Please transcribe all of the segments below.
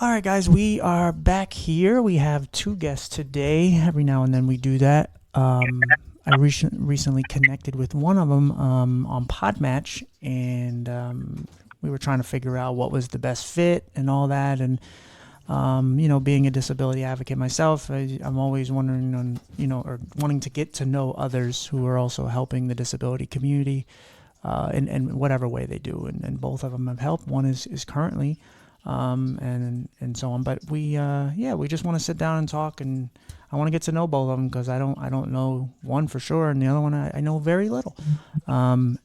All right, guys, we are back here. We have two guests today. Every now and then we do that. I recently connected with one of them on Podmatch, and we were trying to figure out what was the best fit and all that. And being a disability advocate myself, I'm always wondering or wanting to get to know others who are also helping the disability community in whatever way they do. And both of them have helped. One is currently. And so on. But we just want to sit down and talk, and I want to get to know both of them because I don't know one for sure, and the other one I know very little. So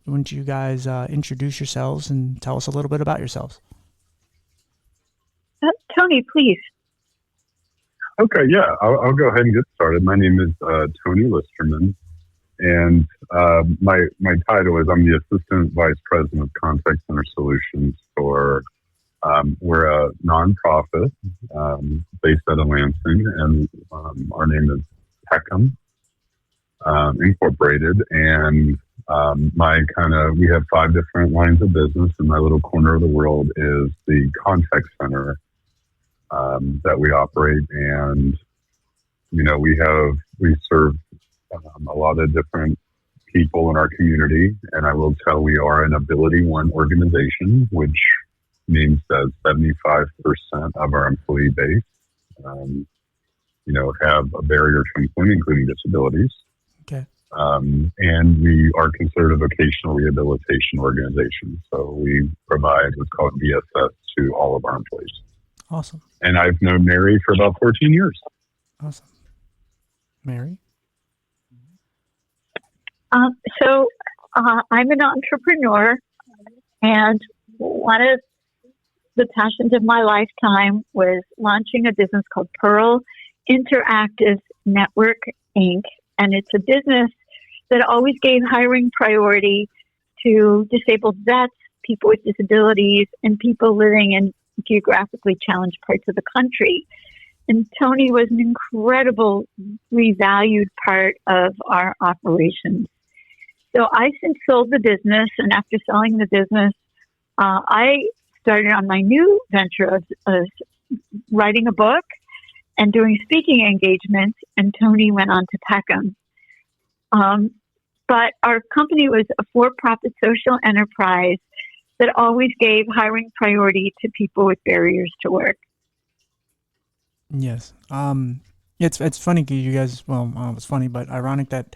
wouldn't you guys introduce yourselves and tell us a little bit about yourselves? Tony, please. Okay, yeah, I'll go ahead and get started. My name is Tony Listerman. And my title is I'm the Assistant Vice President of Contact Center Solutions for, we're a nonprofit based out of Lansing, and our name is Peckham Incorporated. And we have 5 different lines of business, and my little corner of the world is the contact center that we operate. And, we serve a lot of different people in our community, and I will tell we are an Ability One organization, which means that 75% of our employee base, have a barrier to employment, including disabilities. Okay. And we are considered a vocational rehabilitation organization, so we provide what's called VSS to all of our employees. Awesome. And I've known Mary for about 14 years. Awesome. Mary? I'm an entrepreneur, and one of the passions of my lifetime was launching a business called Pearl Interactive Network, Inc. And it's a business that always gave hiring priority to disabled vets, people with disabilities, and people living in geographically challenged parts of the country. And Tony was an incredibly valued part of our operations. So I since sold the business, and after selling the business, I started on my new venture of writing a book and doing speaking engagements, and Tony went on to Peckham. But our company was a for-profit social enterprise that always gave hiring priority to people with barriers to work. Yes. It's funny, you guys, well, I don't know if it's funny, but ironic that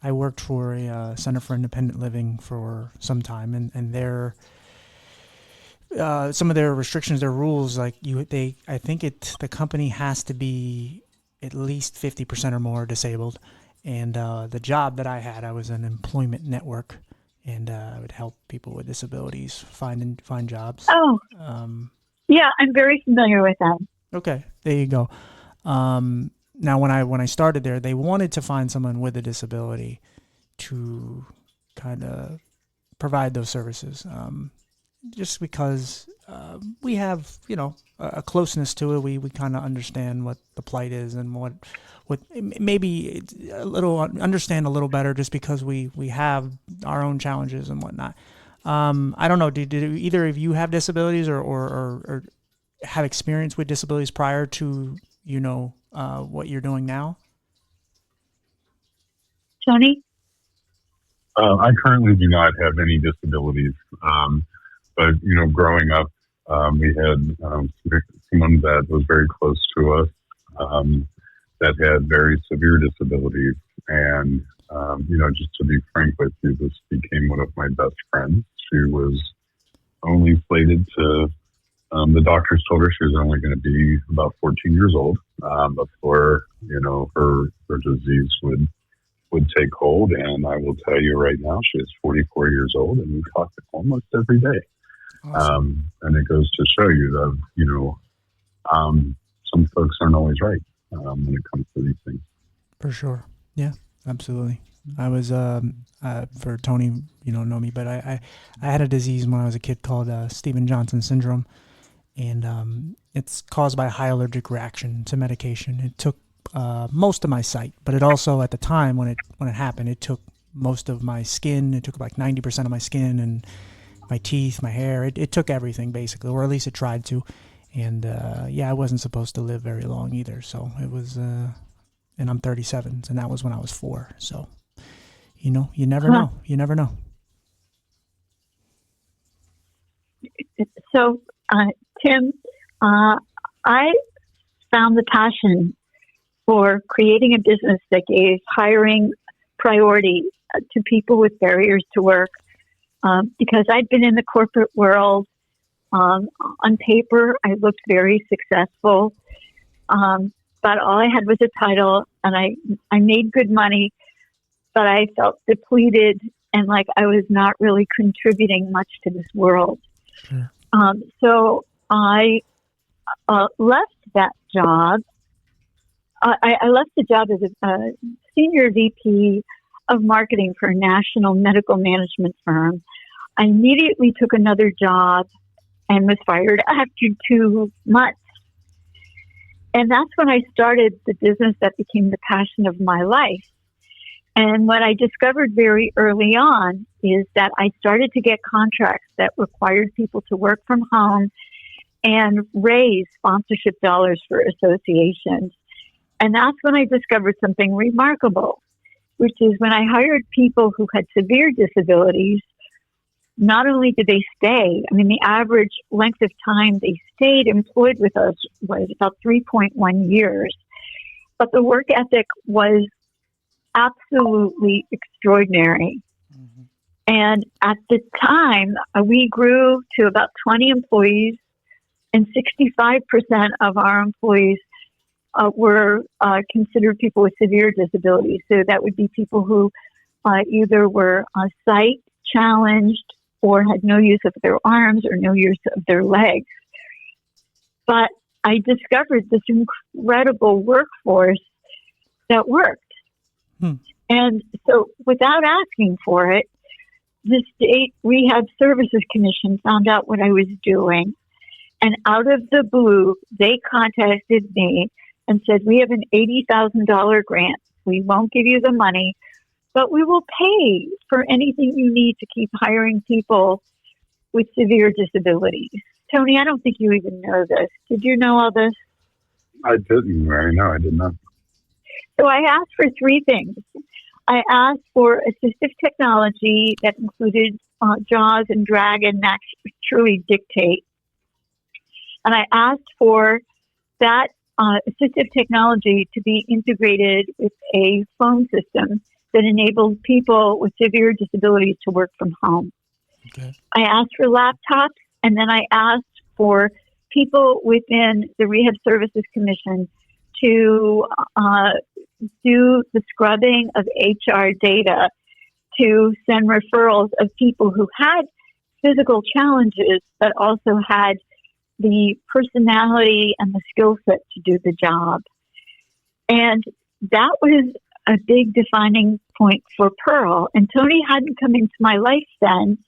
I worked for a Center for Independent Living for some time, and their some of their restrictions, their rules, like the company has to be at least 50% or more disabled. And the job that I had, I was an employment network, and I would help people with disabilities find jobs. Oh, yeah, I'm very familiar with them. Okay, there you go. Now, when I started there, they wanted to find someone with a disability to kind of provide those services, just because we have, a closeness to it. We kind of understand what the plight is and what maybe understand a little better, just because we have our own challenges and whatnot. I don't know. Did either of you have disabilities or have experience with disabilities prior to what you're doing now? Tony? I currently do not have any disabilities, but growing up, we had someone that was very close to us that had very severe disabilities, and just to be frank with you, this became one of my best friends. She was only slated to. The doctors told her she was only going to be about 14 years old before, her disease would take hold. And I will tell you right now, she is 44 years old, and we talk almost every day. Awesome. And it goes to show you that, some folks aren't always right when it comes to these things. For sure. Yeah, absolutely. I was, for Tony, know me, but I had a disease when I was a kid called Stevens-Johnson syndrome. And it's caused by a high allergic reaction to medication. It took most of my sight, but it also, at the time when it happened, it took most of my skin. It took like 90% of my skin, and my teeth, my hair. It took everything basically, or at least it tried to. And yeah, I wasn't supposed to live very long either. So it was, and I'm 37, and that was when I was 4. So you never Huh. know. You never know. So, Tim, uh, I found the passion for creating a business that gave hiring priority to people with barriers to work because I'd been in the corporate world. On paper, I looked very successful, but all I had was a title, and I made good money, but I felt depleted and like I was not really contributing much to this world. Sure. So I left that job. I left the job as a senior VP of marketing for a national medical management firm. I immediately took another job and was fired after 2 months. And that's when I started the business that became the passion of my life. And what I discovered very early on is that I started to get contracts that required people to work from home and raise sponsorship dollars for associations. And that's when I discovered something remarkable, which is when I hired people who had severe disabilities, not only did they stay, I mean, the average length of time they stayed employed with us was about 3.1 years, but the work ethic was absolutely extraordinary. Mm-hmm. And at the time, we grew to about 20 employees, and 65% of our employees were considered people with severe disabilities. So that would be people who either were sight challenged or had no use of their arms or no use of their legs. But I discovered this incredible workforce that worked. And so without asking for it, the State Rehab Services Commission found out what I was doing. And out of the blue, they contacted me and said, we have an $80,000 grant. We won't give you the money, but we will pay for anything you need to keep hiring people with severe disabilities. Tony, I don't think you even know this. Did you know all this? I didn't, Mary. No, I did not. So I asked for 3 things. I asked for assistive technology that included JAWS and Dragon that truly dictate. And I asked for that assistive technology to be integrated with a phone system that enabled people with severe disabilities to work from home. Okay. I asked for laptops, and then I asked for people within the Rehab Services Commission to do the scrubbing of HR data to send referrals of people who had physical challenges, but also had the personality and the skill set to do the job. And that was a big defining point for Pearl. And Tony hadn't come into my life then,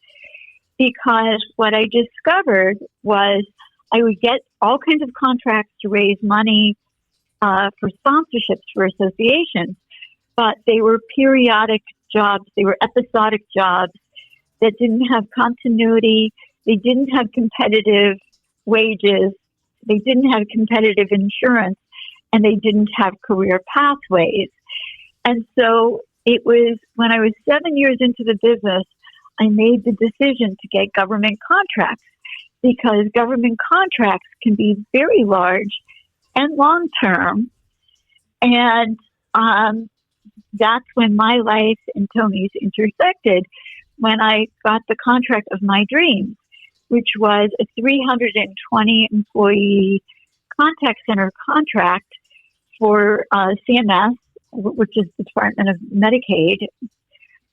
because what I discovered was I would get all kinds of contracts to raise money for sponsorships for associations, but they were periodic jobs. They were episodic jobs that didn't have continuity. They didn't have competitive wages. They didn't have competitive insurance, and they didn't have career pathways. And so it was when I was 7 years into the business, I made the decision to get government contracts, because government contracts can be very large and long term. And that's when my life and Tony's intersected, when I got the contract of my dreams, which was a 320 employee contact center contract for CMS, which is the Department of Medicaid.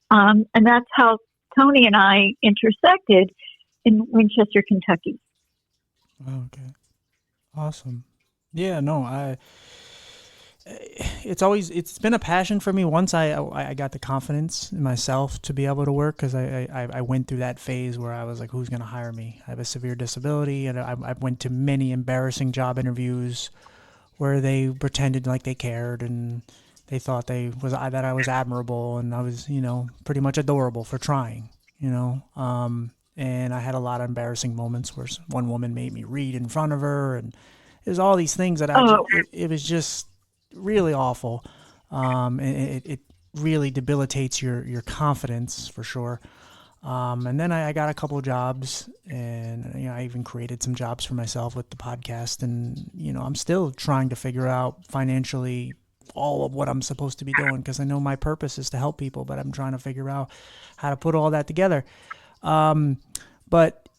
And that's how Tony and I intersected in Winchester, Kentucky. Okay. Awesome. Yeah, no, it's been a passion for me once I got the confidence in myself to be able to work, because I went through that phase where I was like, who's going to hire me? I have a severe disability, and I went to many embarrassing job interviews where they pretended like they cared, and they thought that I was admirable, and I was, pretty much adorable for trying, and and I had a lot of embarrassing moments where one woman made me read in front of her, and there's all these things that Oh, it was just really awful. And it really debilitates your confidence for sure. And then I got a couple of jobs, and I even created some jobs for myself with the podcast. And I'm still trying to figure out financially all of what I'm supposed to be doing, because I know my purpose is to help people, but I'm trying to figure out how to put all that together. But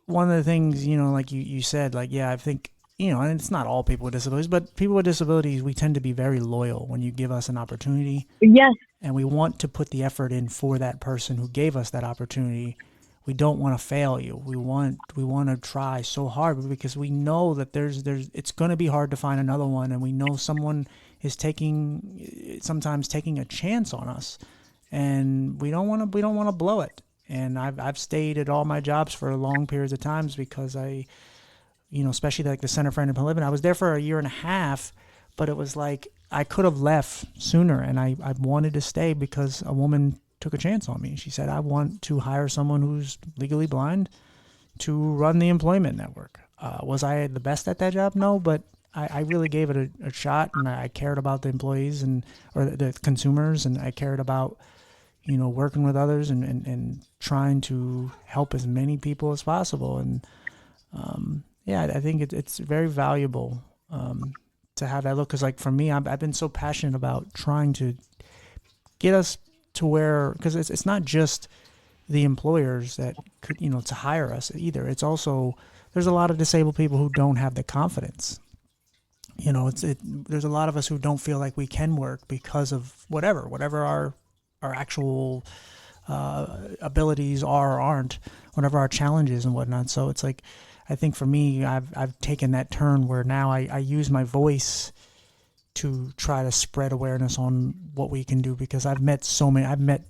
one of the things, like you said, like, yeah, I think, and it's not all people with disabilities, but people with disabilities, we tend to be very loyal when you give us an opportunity, yes. and we want to put the effort in for that person who gave us that opportunity. We don't want to fail you. We want to try so hard, because we know that it's going to be hard to find another one, and we know someone is sometimes taking a chance on us, and we don't want to blow it. And I've stayed at all my jobs for long periods of times because especially like the Center for Independent Living, I was there for a year and a half, but it was like I could have left sooner, and I wanted to stay because a woman took a chance on me. She said, I want to hire someone who's legally blind to run the employment network. Was I the best at that job? No, but I really gave it a shot, and I cared about the employees or the consumers, and I cared about working with others and trying to help as many people as possible. And I think it's very valuable to have that look, because like for me, I've been so passionate about trying to get us to where, because it's not just the employers that could to hire us either. It's also, there's a lot of disabled people who don't have the confidence. There's a lot of us who don't feel like we can work because of whatever our actual abilities are or aren't, whatever our challenges and whatnot. So it's like, I think for me, I've taken that turn where now I use my voice to try to spread awareness on what we can do, because I've met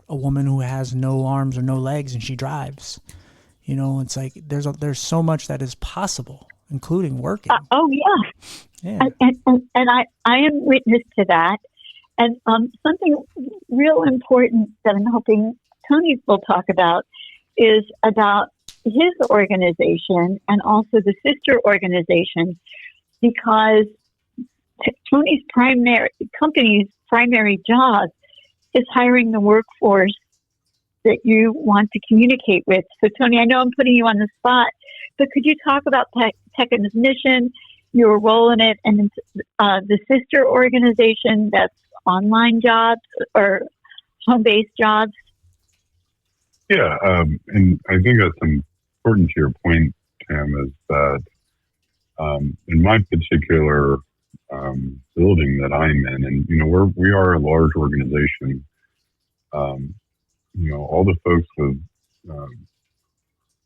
a woman who has no arms or no legs, and she drives. It's like there's so much that is possible, including working. Oh yeah. Yeah. And I am witness to that. And something real important that I'm hoping Tony will talk about is about his organization and also the sister organization, because Tony's company's primary job is hiring the workforce that you want to communicate with. So Tony, I know I'm putting you on the spot, but could you talk about Tekken's mission, your role in it, and the sister organization that's online jobs or home-based jobs? Yeah, and I think that's important to your point, Tam, is that in my particular building that I'm in, and we are a large organization. All the folks with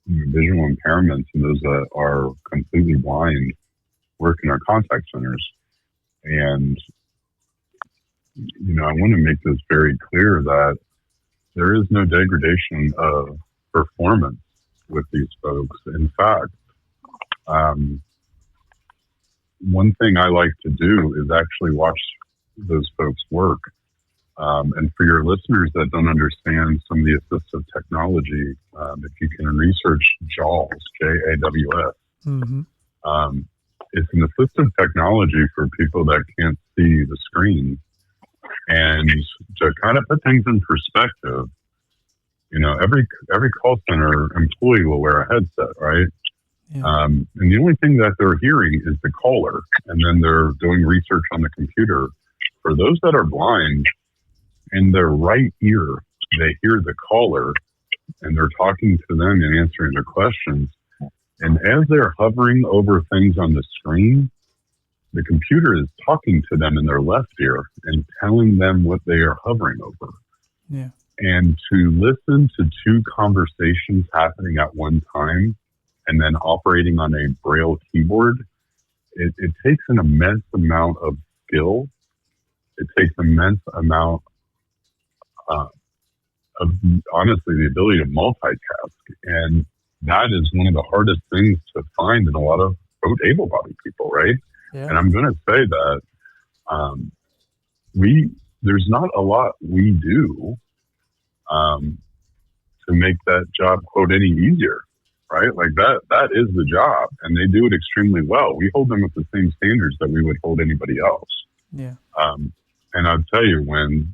visual impairments and those that are completely blind work in our contact centers, and I want to make this very clear that there is no degradation of performance with these folks. In fact, one thing I like to do is actually watch those folks work. And for your listeners that don't understand some of the assistive technology, if you can research JAWS, Jaws, it's an assistive technology for people that can't see the screen. And to kind of put things in perspective, every call center employee will wear a headset, right? Yeah. And the only thing that they're hearing is the caller, and then they're doing research on the computer. For those that are blind, in their right ear, they hear the caller, and they're talking to them and answering their questions. And as they're hovering over things on the screen, the computer is talking to them in their left ear and telling them what they are hovering over. Yeah. And to listen to two conversations happening at one time and then operating on a Braille keyboard, it takes an immense amount of skill. It takes an immense amount of, honestly, the ability to multitask. And that is one of the hardest things to find in a lot of quote able-bodied people, right? Yeah. And I'm going to say that there's not a lot we do to make that job, quote, any easier, right? Like that is the job, and they do it extremely well. We hold them with the same standards that we would hold anybody else. Yeah. And I'll tell you, when,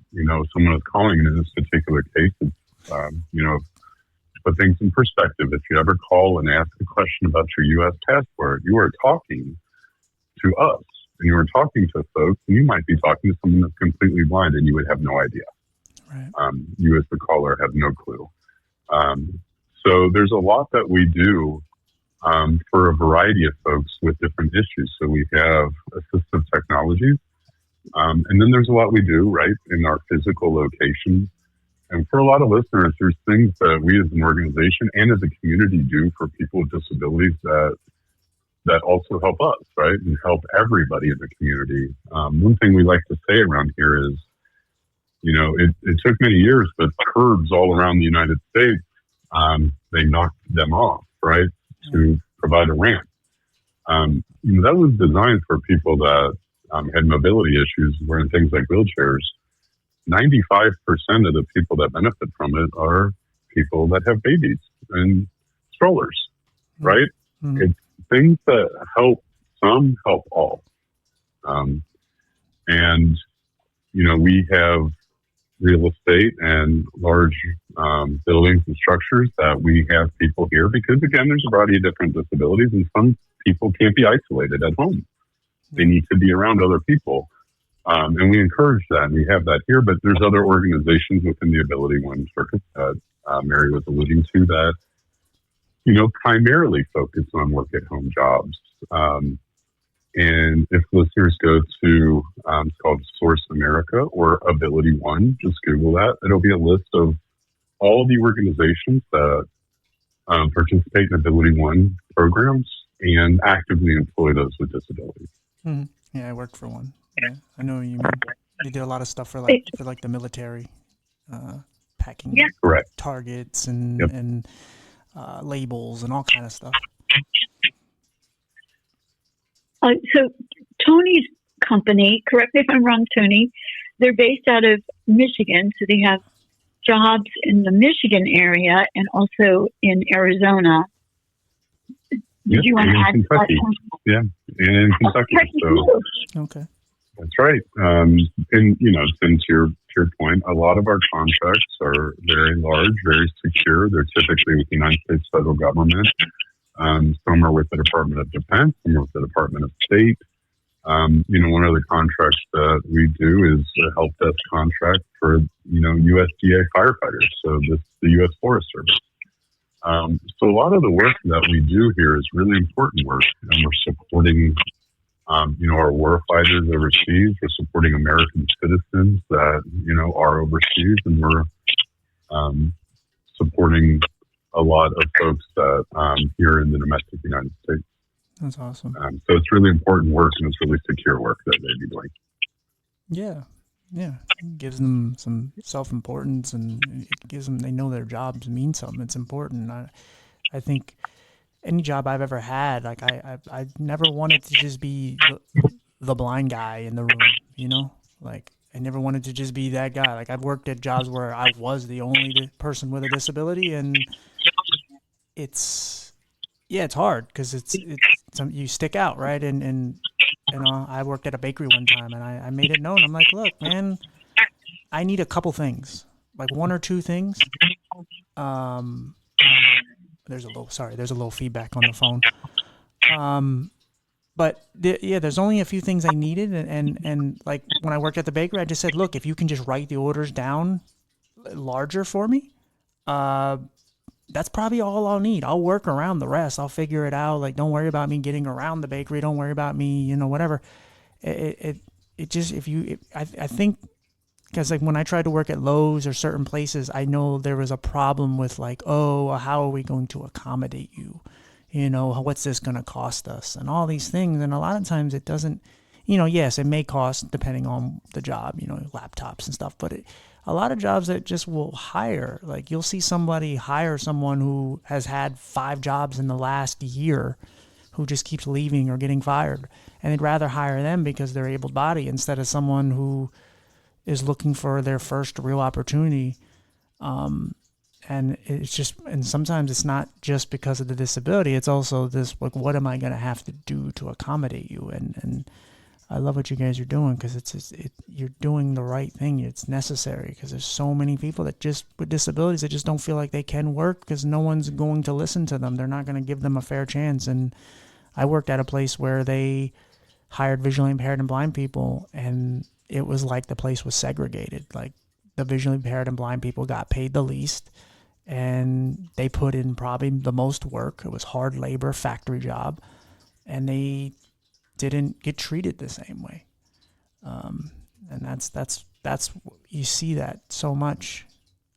someone is calling in this particular case, it's, to put things in perspective, if you ever call and ask a question about your U.S. passport, you are talking to us, and you are talking to folks, and you might be talking to someone that's completely blind, and you would have no idea. Right. You as the caller have no clue. So there's a lot that we do for a variety of folks with different issues. So we have assistive technologies, and then there's a lot we do, right, in our physical locations. And for a lot of listeners, there's things that we as an organization and as a community do for people with disabilities that also help us, right, and help everybody in the community. One thing we like to say around here is, it took many years, but curbs all around the United States, they knocked them off, right, to provide a ramp. That was designed for people that had mobility issues, wearing things like wheelchairs. 95% of the people that benefit from it are people that have babies and strollers, right? Mm-hmm. It's things that help some, help all. And, we have real estate and large buildings and structures that we have people here because, again, there's a variety of different disabilities, and some people can't be isolated at home. They need to be around other people. And we encourage that, and we have that here. But there's other organizations within the Ability One circuit that Mary was alluding to that, primarily focus on work-at-home jobs. And if listeners go to, it's called Source America or Ability One, just Google that. It'll be a list of all the organizations that participate in Ability One programs and actively employ those with disabilities. Mm-hmm. Yeah, I worked for one. Yeah, I know you mean. They did a lot of stuff for the military, packing targets and labels and all kind of stuff. So Tony's company, correct me if I'm wrong, Tony, they're based out of Michigan, so they have jobs in the Michigan area and also in Arizona. Did you want to add Kentucky? Yeah, and in Kentucky. So. Okay. That's right. And, to your point, a lot of our contracts are very large, very secure. They're typically with the United States federal government. Some are with the Department of Defense, some are with the Department of State. One of the contracts that we do is a help desk contract for, USDA firefighters. So this the U.S. Forest Service. So a lot of the work that we do here is really important work, and we're supporting our war fighters overseas. We're supporting American citizens that, are overseas, and we're supporting a lot of folks that here in the domestic United States. That's awesome. So it's really important work, and it's really secure work that they be doing. Yeah. It gives them some self-importance, and it gives them, they know their jobs mean something. It's important. I think any job I've ever had, like I never wanted to just be the blind guy in the room, like I never wanted to just be that guy. Like I've worked at jobs where I was the only person with a disability, and it's hard because it's you stick out, right? And I worked at a bakery one time, and I made it known. I'm like, look, man, I need a couple things, like one or two things. There's a little feedback on the phone. But there's only a few things I needed. And like when I worked at the bakery, I just said, look, if you can just write the orders down larger for me, that's probably all I'll need. I'll work around the rest. I'll figure it out. Like, don't worry about me getting around the bakery. Don't worry about me, whatever. I think, because like when I tried to work at Lowe's or certain places, I know there was a problem with like, oh, how are we going to accommodate you? What's this going to cost us? And all these things. And a lot of times it doesn't, yes, it may cost depending on the job, laptops and stuff. But a lot of jobs that just will hire, like you'll see somebody hire someone who has had 5 jobs in the last year who just keeps leaving or getting fired. And they'd rather hire them because they're able-bodied instead of someone who is looking for their first real opportunity. And And it's just, and sometimes it's not just because of the disability. It's also this, like, what am I going to have to do to accommodate you? And I love what you guys are doing, because you're doing the right thing. It's necessary, because there's so many people that just with disabilities that just don't feel like they can work because no one's going to listen to them. They're not going to give them a fair chance. And I worked at a place where they hired visually impaired and blind people, and it was like the place was segregated. Like, the visually impaired and blind people got paid the least, and they put in probably the most work. It was hard labor, factory job, and they didn't get treated the same way. And that's you see that so much,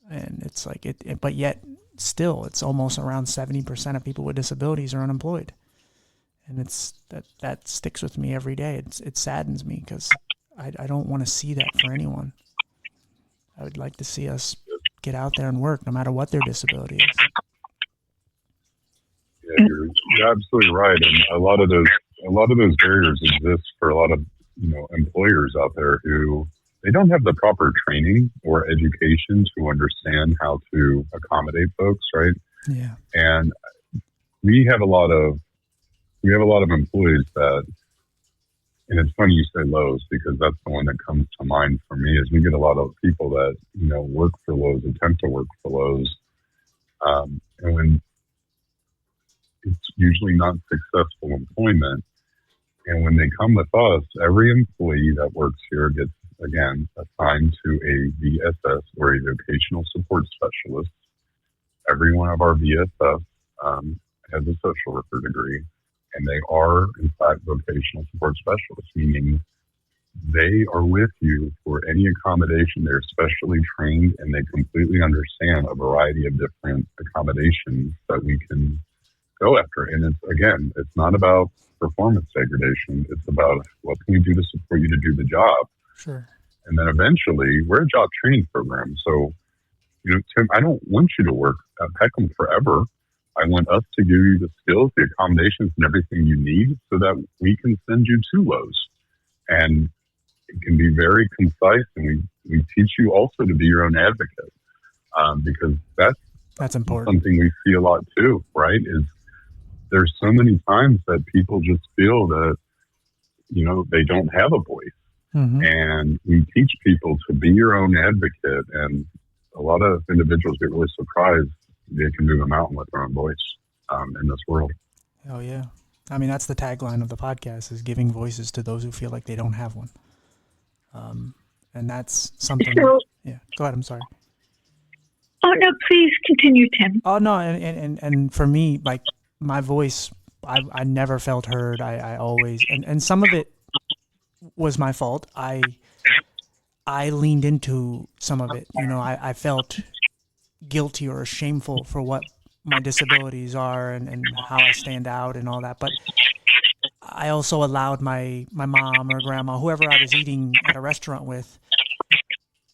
and it's like but yet still it's almost around 70% of people with disabilities are unemployed, and it's that sticks with me every day. It saddens me, because I don't want to see that for anyone. I would like to see us get out there and work, no matter what their disability is. Yeah, you're absolutely right, and a lot of those barriers exist for a lot of employers out there who they don't have the proper training or education to understand how to accommodate folks, right? Yeah. And we have a lot of employees that, and it's funny you say Lowe's, because that's the one that comes to mind for me. Is we get a lot of people that work for Lowe's, attempt to work for Lowe's, and when it's usually not successful employment. And when they come with us, every employee that works here gets, again, assigned to a VSS, or a vocational support specialist. Every one of our VSS has a social worker degree, and they are, in fact, vocational support specialists, meaning they are with you for any accommodation. They're specially trained, and they completely understand a variety of different accommodations that we can go after. And it's not about performance degradation. It's about what can we do to support you to do the job. Sure. And then eventually, we're a job training program. So, Tim, I don't want you to work at Peckham forever. I want us to give you the skills, the accommodations, and everything you need so that we can send you to Lowe's. And it can be very concise, and we teach you also to be your own advocate, because that's important. Something we see a lot too, right? Is there's so many times that people just feel that, they don't have a voice. Mm-hmm. And we teach people to be your own advocate. And a lot of individuals get really surprised they can move a mountain with their own voice in this world. Oh, yeah. I mean, that's the tagline of the podcast, is giving voices to those who feel like they don't have one. And that's something. Yeah, go ahead. I'm sorry. Oh, no, please continue, Tim. Oh, no. And for me, like, my voice, I never felt heard. I always, and some of it was my fault. I leaned into some of it. I felt guilty or shameful for what my disabilities are and how I stand out and all that. But I also allowed my mom or grandma, whoever I was eating at a restaurant with,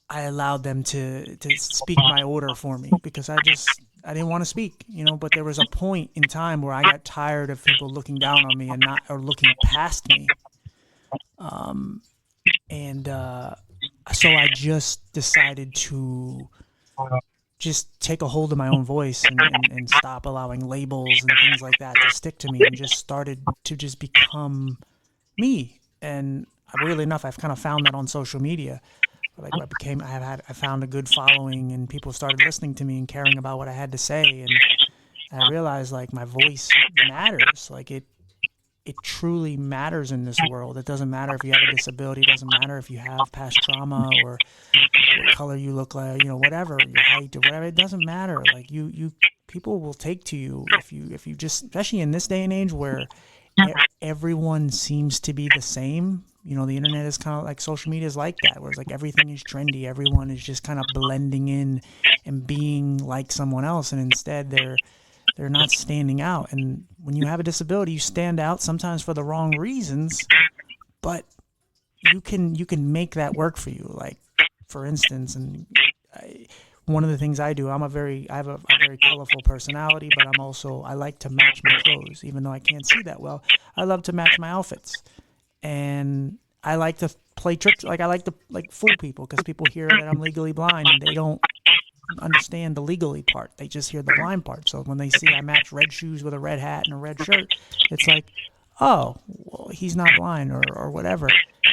I allowed them to speak my order for me, because I didn't want to speak, but there was a point in time where I got tired of people looking down on me or looking past me. So I just decided to just take a hold of my own voice and stop allowing labels and things like that to stick to me, and just started to just become me. And weirdly enough, I've kind of found that on social media. Like, I found a good following, and people started listening to me and caring about what I had to say. And I realized, like, my voice matters. Like, it truly matters in this world. It doesn't matter if you have a disability. It doesn't matter if you have past trauma or what color you look like, whatever, your height or whatever. It doesn't matter. Like, you people will take to you if you just, especially in this day and age where everyone seems to be the same. The internet is kind of like, social media is like that, where it's like everything is trendy. Everyone is just kind of blending in and being like someone else, and instead they're not standing out. And when you have a disability, you stand out sometimes for the wrong reasons, but you can make that work for you. Like, for instance, one of the things I do, I have a very colorful personality, but I like to match my clothes, even though I can't see that well. I love to match my outfits, and I like to play tricks. Like, I like to fool people, because people hear that I'm legally blind and they don't understand the legally part. They just hear the blind part. So when they see I match red shoes with a red hat and a red shirt, it's like, oh, well, he's not blind or whatever.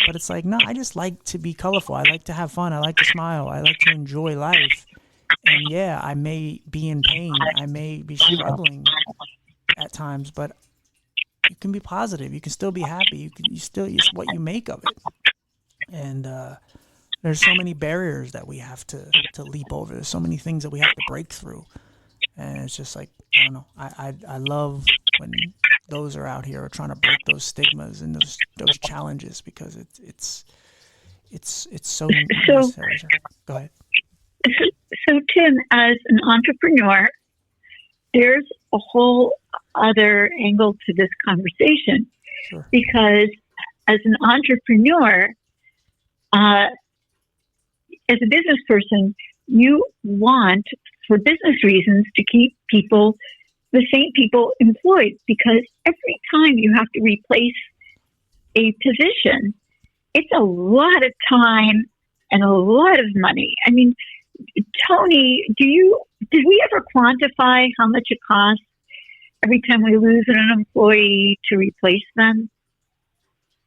But it's like, no, I just like to be colorful. I like to have fun. I like to smile. I like to enjoy life. And yeah, I may be in pain. I may be struggling at times, but you can be positive. You can still be happy. It's what you make of it. And there's so many barriers that we have to leap over. There's so many things that we have to break through. And it's just like, I don't know. I love when those are out here trying to break those stigmas and those challenges, because it's so necessary. Go ahead. So Tim, as an entrepreneur, there's a whole other angle to this conversation. Sure. Because as an entrepreneur, as a business person, you want, for business reasons, to keep the same people employed, because every time you have to replace a position, it's a lot of time and a lot of money. I mean, Tony, did we ever quantify how much it costs every time we lose an employee to replace them?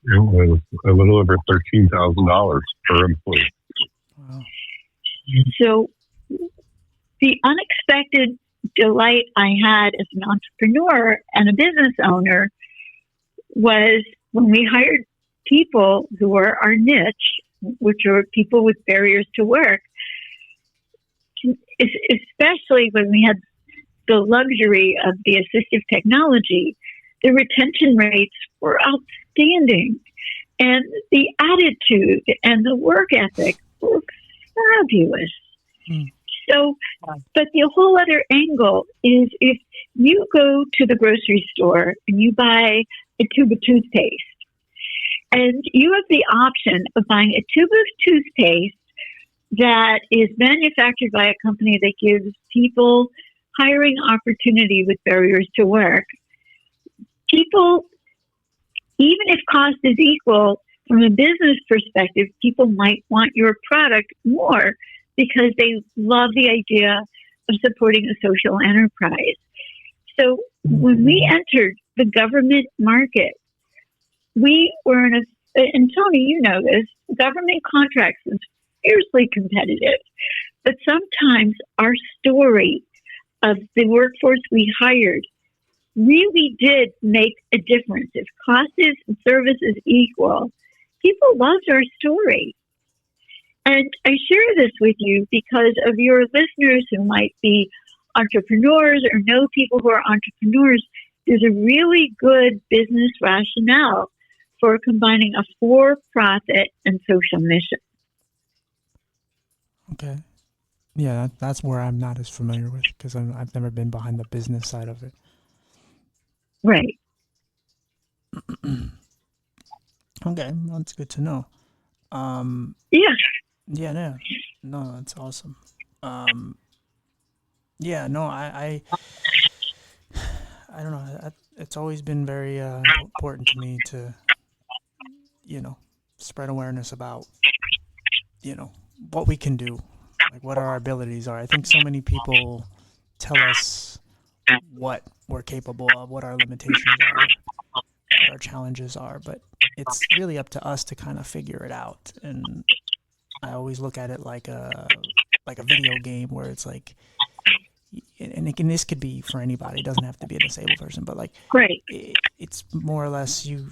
It was a little over $13,000 per employee. Wow. So the unexpected delight I had as an entrepreneur and a business owner was when we hired people who were our niche, which are people with barriers to work, especially when we had the luxury of the assistive technology. The retention rates were outstanding, and the attitude and the work ethic were fabulous. So, but the whole other angle is, if you go to the grocery store and you buy a tube of toothpaste, and you have the option of buying a tube of toothpaste that is manufactured by a company that gives people hiring opportunity with barriers to work, people, even if cost is equal, from a business perspective, people might want your product more because they love the idea of supporting a social enterprise. So when we entered the government market, we were in and Tony, you know this, government contracts is fiercely competitive. But sometimes our story of the workforce we hired really did make a difference. If cost and service is equal, people loved our story. And I share this with you because of your listeners who might be entrepreneurs or know people who are entrepreneurs. There's a really good business rationale for combining a for-profit and social mission. Okay. Yeah, that's where I'm not as familiar with, because I've never been behind the business side of it. Right. Okay, well, that's good to know. Yeah. Yeah, no, that's awesome. Yeah, no, I don't know. It's always been very important to me to, spread awareness about, what we can do, like what our abilities are. I think so many people tell us what we're capable of, what our limitations are, what our challenges are, but it's really up to us to kind of figure it out. And I always look at it like a video game where it's like, and this could be for anybody. It doesn't have to be a disabled person, but like, right. It's more or less you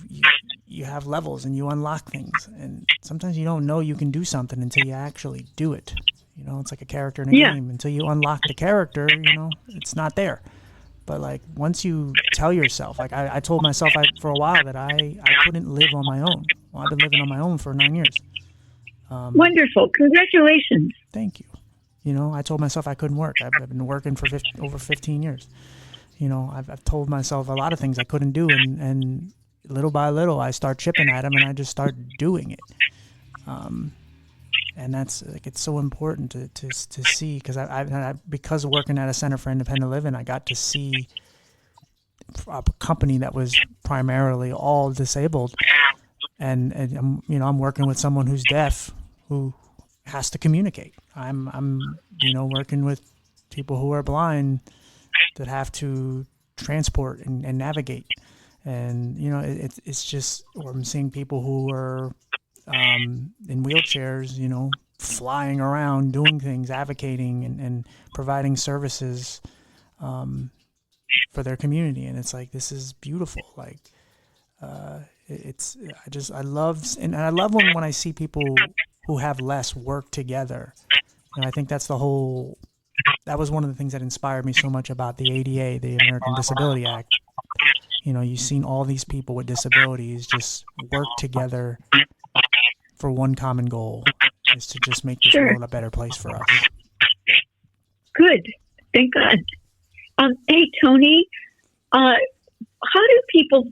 have levels and you unlock things, and sometimes you don't know you can do something until you actually do it. It's like a character in a game. Until you unlock the character, it's not there. But like once you tell yourself, like I told myself for a while that I couldn't live on my own. Well, I've been living on my own for 9 years. Wonderful. Congratulations. Thank you. I told myself I couldn't work. I've been working for over 15 years. I've told myself a lot of things I couldn't do, and little by little I start chipping at them, and I just start doing it. And that's like, it's so important to see, because I because of working at a Center for Independent Living, I got to see a company that was primarily all disabled, and I'm working with someone who's deaf who has to communicate. I'm working with people who are blind that have to transport and navigate, and it's just, or I'm seeing people who are in wheelchairs, flying around, doing things, advocating and providing services for their community, and it's like, this is beautiful. Like, it's I love, and I love when I see people who have less work together. And I think that was one of the things that inspired me so much about the ADA, the American Disability Act. You've seen all these people with disabilities just work together for one common goal, is to just make this Sure. world a better place for us. Good. Thank God. Hey, Tony, how do people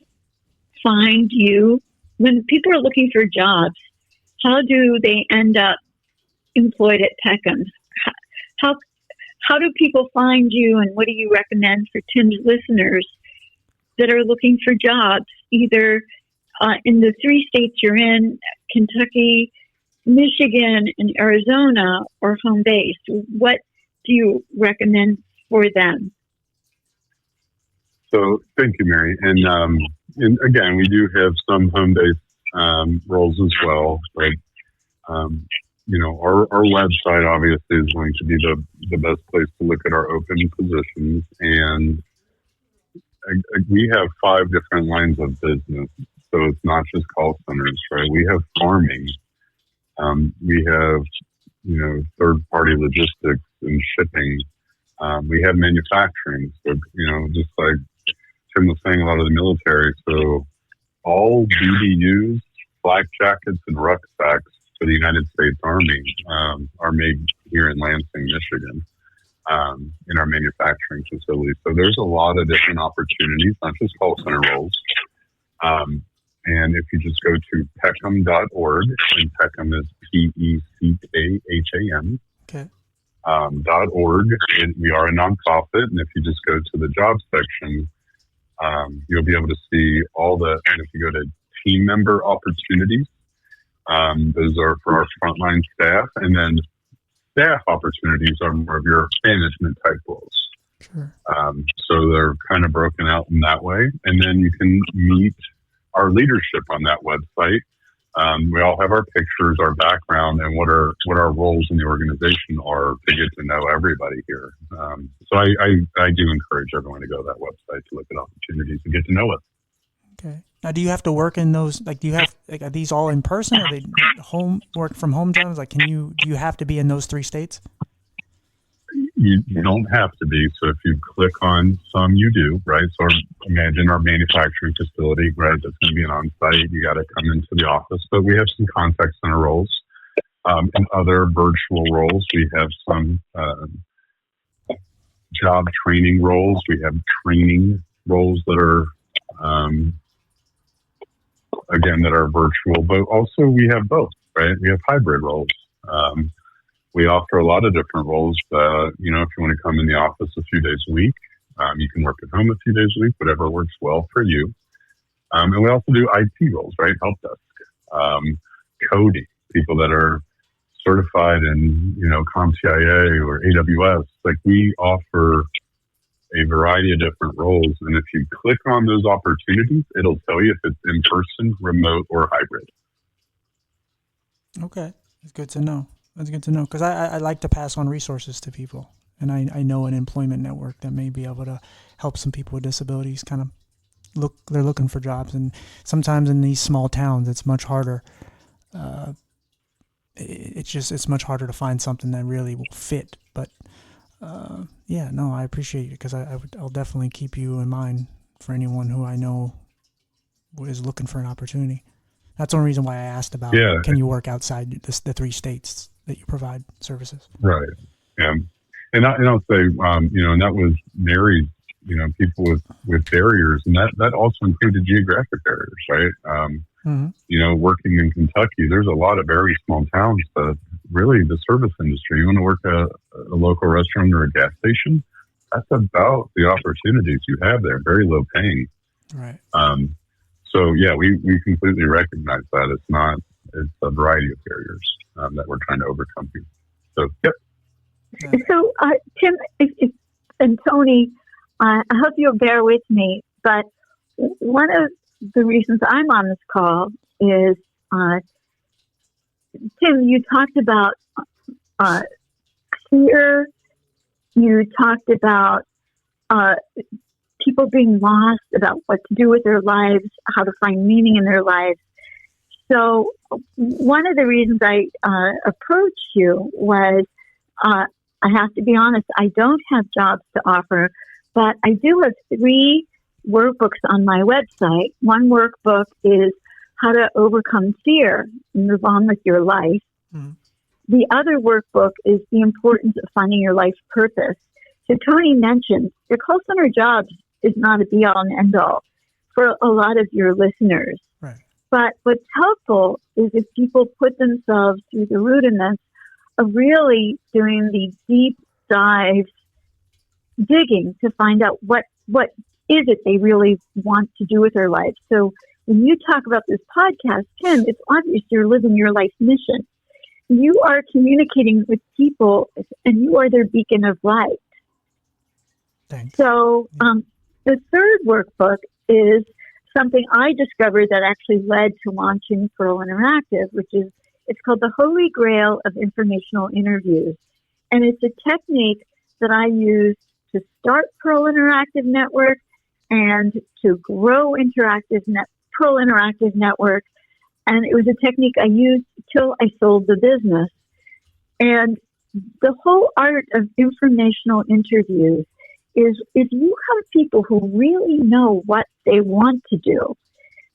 find you when people are looking for jobs? How do they end up employed at Peckham? How do people find you, and what do you recommend for Tim's listeners that are looking for jobs, either in the 3 states you're in, Kentucky, Michigan, and Arizona, or home base? What do you recommend for them? So thank you, Mary. And again, we do have some home-based roles as well, but our website obviously is going to be the best place to look at our open positions. And we have 5 different lines of business, so it's not just call centers, right? We have farming, we have third-party logistics and shipping. We have manufacturing, so just like Tim was saying, a lot of the military. So all BDUs, flak jackets, and rucksacks for the United States Army are made here in Lansing, Michigan, in our manufacturing facility. So there's a lot of different opportunities, not just call center roles. And if you just go to peckham.org, and Peckham is PECKHAM. Okay. .org. And we are a nonprofit, and if you just go to the job section, you'll be able to see all the. And if you go to team member opportunities, those are for our frontline staff, and then staff opportunities are more of your management type roles. Sure. So they're kind of broken out in that way, and then you can meet our leadership on that website. We all have our pictures, our background, and what our roles in the organization are to get to know everybody here. So I do encourage everyone to go to that website to look at opportunities and get to know us. Okay. Now, do you have to work in those? Like, do you have are these all in person? Are they work from home jobs? Like, do you have to be in those 3 states? You don't have to be. So if you click on some, you do, right? So imagine our manufacturing facility, right? That's going to be an on-site. You got to come into the office. But we have some contact center roles and other virtual roles. We have some job training roles. We have training roles that are, again, that are virtual. But also we have both, right? We have hybrid roles. We offer a lot of different roles. If you want to come in the office a few days a week, you can work at home a few days a week, whatever works well for you. And we also do IT roles, right? Help desk, coding, people that are certified in, CompTIA or AWS. Like, we offer a variety of different roles. And if you click on those opportunities, it'll tell you if it's in person, remote, or hybrid. Okay. That's good to know. That's good to know, because I like to pass on resources to people, and I know an employment network that may be able to help some people with disabilities kind of they're looking for jobs, and sometimes in these small towns it's much harder. It's much harder to find something that really will fit. But I appreciate it, because I'll definitely keep you in mind for anyone who I know is looking for an opportunity. That's the only reason why I asked about, can you work outside the 3 states that you provide services? Right. Yeah. And I'll say, and that was Mary's, people with barriers, and that also included geographic barriers, right? Working in Kentucky, there's a lot of very small towns, but really the service industry, you want to work at a local restaurant or a gas station, that's about the opportunities you have there, very low paying. Right. So yeah, we completely recognize that it's a variety of barriers that we're trying to overcome here. So yep, Tony, I hope you'll bear with me, but one of the reasons I'm on this call is, Tim, you talked about uh, fear. You talked about uh, people being lost, about what to do with their lives, how to find meaning in their lives. So one of the reasons I approached you was, I have to be honest, I don't have jobs to offer, but I do have 3 workbooks on my website. One workbook is how to overcome fear and move on with your life. Mm-hmm. The other workbook is the importance of finding your life's purpose. So Tony mentioned your call center jobs is not a be all and end all for a lot of your listeners. Right. But what's helpful is if people put themselves through the rudiments of really doing the deep dive digging to find out what is it they really want to do with their life. So when you talk about this podcast, Tim, it's obvious you're living your life mission. You are communicating with people and you are their beacon of light. Thanks. So the third workbook is something I discovered that actually led to launching Pearl Interactive, it's called the Holy Grail of Informational Interviews. And it's a technique that I use to start Pearl Interactive Network and to grow Pearl Interactive Network. And it was a technique I used till I sold the business. And the whole art of informational interviews is if you have people who really know what they want to do,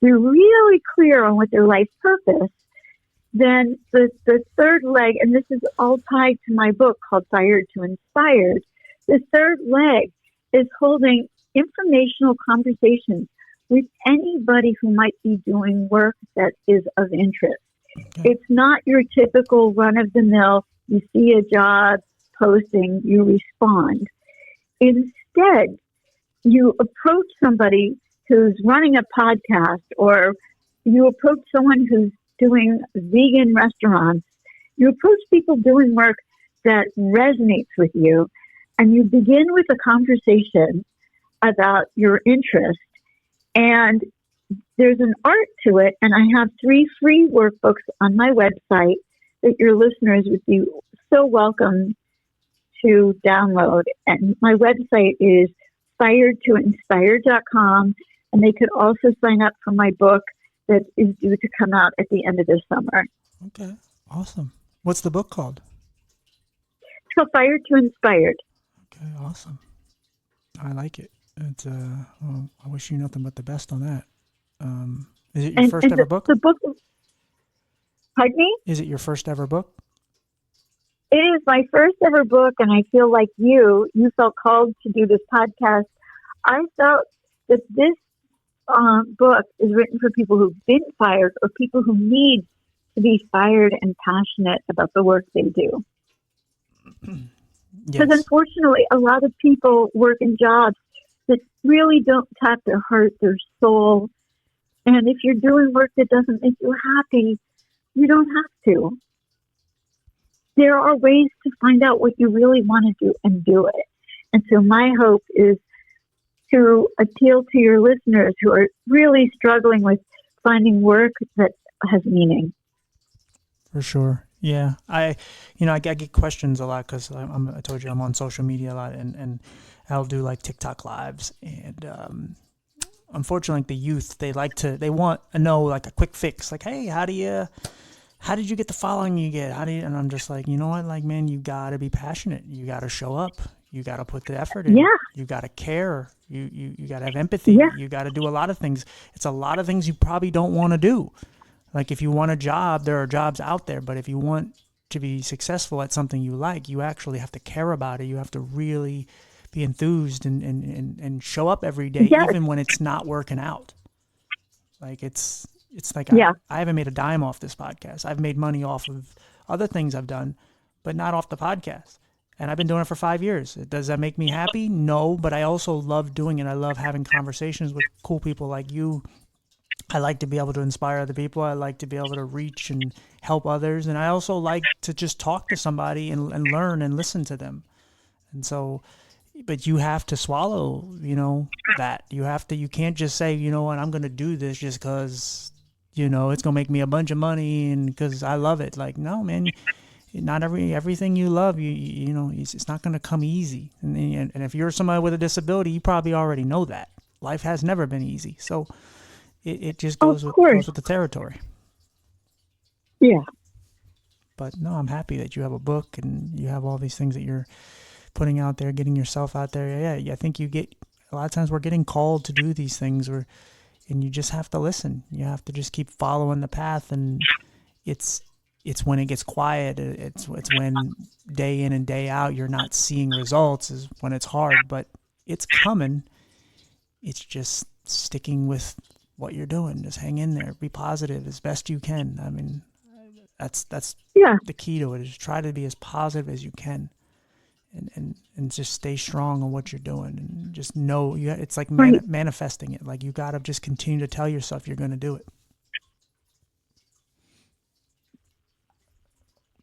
they're really clear on what their life purpose, then the third leg, and this is all tied to my book called Fired to Inspired, the third leg is holding informational conversations with anybody who might be doing work that is of interest. Okay. It's not your typical run-of-the-mill, you see a job posting, you respond. Instead, you approach somebody who's running a podcast, or you approach someone who's doing vegan restaurants. You approach people doing work that resonates with you, and you begin with a conversation about your interest. And there's an art to it, and I have 3 free workbooks on my website that your listeners would be so welcome to download. And my website is firedtoinspired.com, and they could also sign up for my book that is due to come out at the end of this summer. Okay, awesome. What's the book called? It's called Fired to Inspired. Okay, awesome. I like it. It's well, I wish you nothing but the best on that. Is it your first ever book? The book. Pardon me? Is it your first ever book? It is my first ever book, and I feel like you felt called to do this podcast. I felt that this book is written for people who've been fired or people who need to be fired and passionate about the work they do. Because unfortunately, a lot of people work in jobs that really don't tap their heart, their soul. And if you're doing work that doesn't make you happy, you don't have to. There are ways to find out what you really want to do and do it. And so my hope is to appeal to your listeners who are really struggling with finding work that has meaning. For sure. Yeah. I get questions a lot because I told you I'm on social media a lot, and I'll do like TikTok lives. And unfortunately, the youth, they want to know like a quick fix. Like, hey, how did you get the following you get? And I'm just like, you know what? Like, man, you got to be passionate. You got to show up. You got to put the effort in. Yeah. You got to care. You got to have empathy. Yeah. You got to do a lot of things. It's a lot of things you probably don't want to do. Like if you want a job, there are jobs out there. But if you want to be successful at something you like, you actually have to care about it. You have to really be enthused and show up every day, yes, even when it's not working out. Like it's like I haven't made a dime off this podcast. I've made money off of other things I've done, but not off the podcast. And I've been doing it for 5 years. Does that make me happy? No, but I also love doing it. I love having conversations with cool people like you. I like to be able to inspire other people. I like to be able to reach and help others. And I also like to just talk to somebody and learn and listen to them. And so but you have to swallow, that. You can't just say, you know what, I'm going to do this just because, it's going to make me a bunch of money and because I love it. Like, no, man, not everything you love, it's not going to come easy. And if you're somebody with a disability, you probably already know that. Life has never been easy. So it just Of goes course. with the territory. Yeah. But no, I'm happy that you have a book and you have all these things that you're putting out there, getting yourself out there. Yeah, I think a lot of times we're getting called to do these things, and you just have to listen. You have to just keep following the path, and it's when it gets quiet. It's when day in and day out you're not seeing results is when it's hard, but it's coming. It's just sticking with what you're doing. Just hang in there, be positive as best you can. I mean, that's Yeah. the key to it, is try to be as positive as you can, and just stay strong on what you're doing, and just know it's like Right. manifesting it. Like, you got to just continue to tell yourself you're going to do it.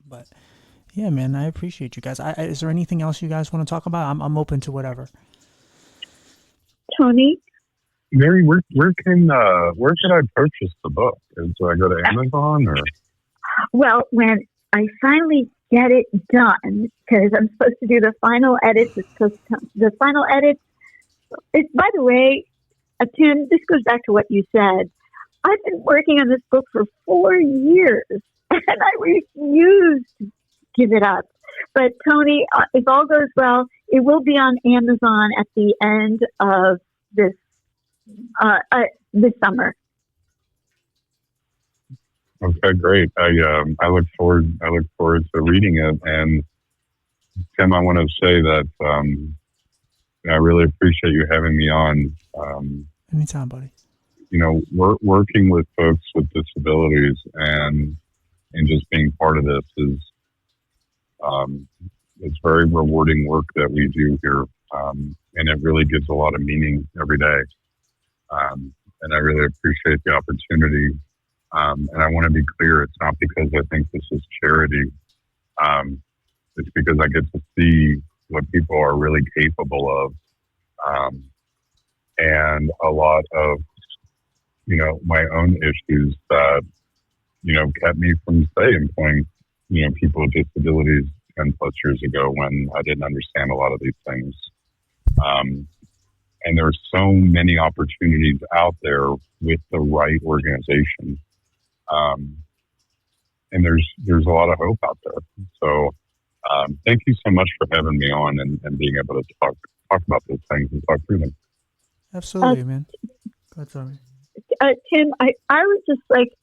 But yeah, man, I appreciate you guys. Is there anything else you guys want to talk about? I'm open to whatever. Tony? Mary, where can I purchase the book? Do I go to Amazon or? Well, when I finally get it done, because I'm supposed to do the final edits, the final edits. It's, by the way, Tim, this goes back to what you said. I've been working on this book for 4 years, and I refuse to give it up. But Tony, if all goes well, it will be on Amazon at the end of this summer. Okay, great. I look forward to reading it. And Tim, I want to say that I really appreciate you having me on. Anytime, buddy. Working with folks with disabilities and just being part of this is it's very rewarding work that we do here, and it really gives a lot of meaning every day. And I really appreciate the opportunity. And I want to be clear, it's not because I think this is charity. It's because I get to see what people are really capable of. And a lot of, my own issues that, kept me from, say, employing, people with disabilities 10 plus years ago when I didn't understand a lot of these things. And there's so many opportunities out there with the right organization. And there's a lot of hope out there. So thank you so much for having me on and being able to talk about those things and talk through them. Absolutely, man. That's all right. Tim, I would just like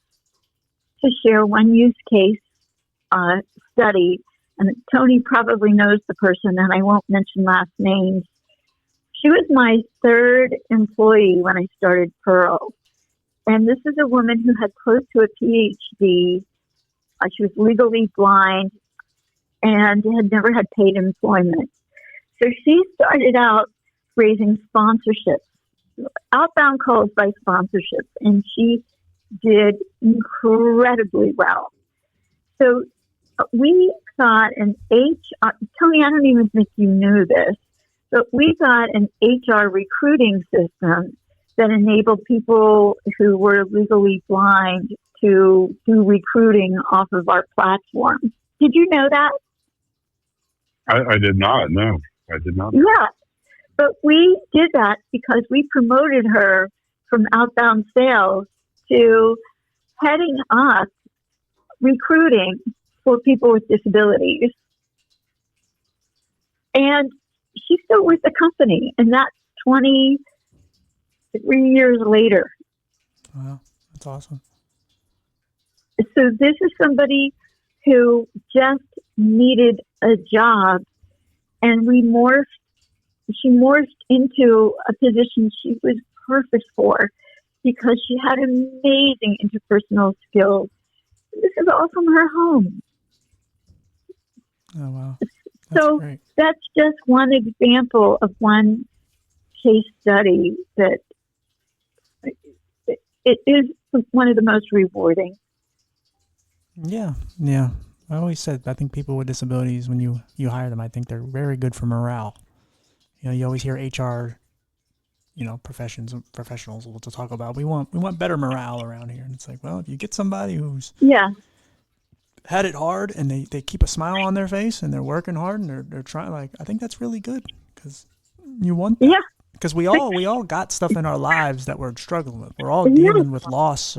to share one use case study, and Tony probably knows the person, and I won't mention last names. She was my third employee when I started Pearl. And this is a woman who had close to a PhD. She was legally blind and had never had paid employment. So she started out raising sponsorships, outbound calls by sponsorships, and she did incredibly well. So we got an HR, Tony, I don't even think you knew this, but we got an HR recruiting system that enabled people who were legally blind to do recruiting off of our platform. Did you know that? I did not. No, I did not. Yeah. But we did that because we promoted her from outbound sales to heading up recruiting for people with disabilities. And she's still with the company, and that's 23 years later. Wow, that's awesome. So this is somebody who just needed a job, and she morphed into a position she was perfect for because she had amazing interpersonal skills. This is all from her home. Oh, wow. That's So great. that's just one example of one case study that it is one of the most rewarding. Yeah. I always said, I think people with disabilities, when you hire them, I think they're very good for morale. You know, you always hear HR, professionals will talk about we want better morale around here, and it's like, well, if you get somebody who's had it hard and they keep a smile on their face and they're working hard and they're trying, like, I think that's really good, because you want that. Yeah. Because we all got stuff in our lives that we're struggling with. We're all dealing with loss.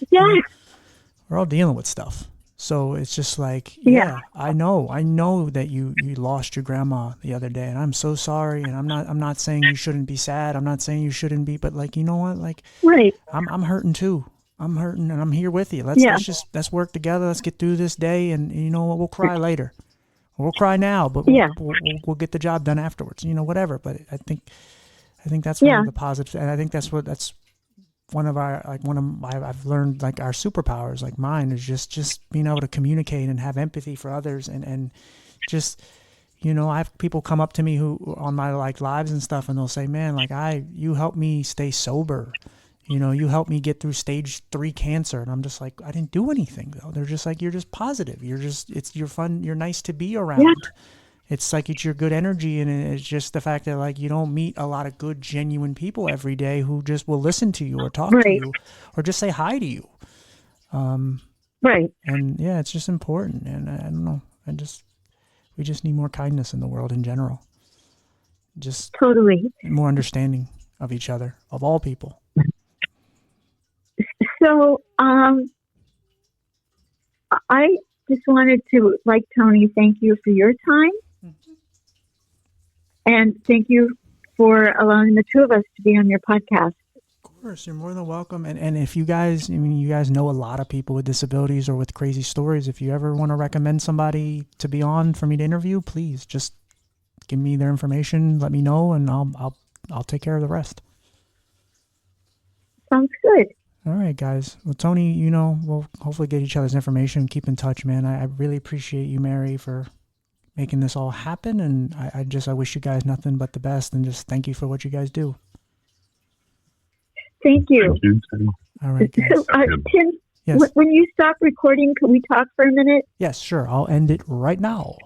We're all dealing with stuff. So it's just like, I know that you lost your grandma the other day, and I'm so sorry. And I'm not saying you shouldn't be sad. I'm not saying you shouldn't be, but, like, you know what? Like, right. I'm hurting too. I'm hurting, and I'm here with you. Let's work together. Let's get through this day, and you know what? We'll cry later. We'll cry now, but we'll get the job done afterwards. You know, whatever. But I think that's one of the positives, and I think that's one of I've learned, like, our superpowers, like mine, is just being able to communicate and have empathy for others, and just, you know, I have people come up to me who on my, like, lives and stuff, and they'll say, man, like, you helped me stay sober. You know, you helped me get through stage 3 cancer. And I'm just like, I didn't do anything, though. They're just like, you're just positive. You're fun. You're nice to be around. Yeah. It's like, it's your good energy. And it's just the fact that, like, you don't meet a lot of good, genuine people every day who just will listen to you or talk to you or just say hi to you. Right. And yeah, it's just important. And I don't know. We just need more kindness in the world in general. Just totally more understanding of each other, of all people. So, I just wanted to, like Tony, thank you for your time. Mm-hmm. And thank you for allowing the two of us to be on your podcast. Of course, you're more than welcome. And if you guys, you guys know a lot of people with disabilities or with crazy stories. If you ever want to recommend somebody to be on for me to interview, please just give me their information, let me know, and I'll take care of the rest. Sounds good. All right, guys. Well, Tony, we'll hopefully get each other's information. Keep in touch, man. I really appreciate you, Mary, for making this all happen. And I wish you guys nothing but the best, and just thank you for what you guys do. Thank you. Thank you. All right, guys. So, Tim, yes. When you stop recording, can we talk for a minute? Yes, sure. I'll end it right now.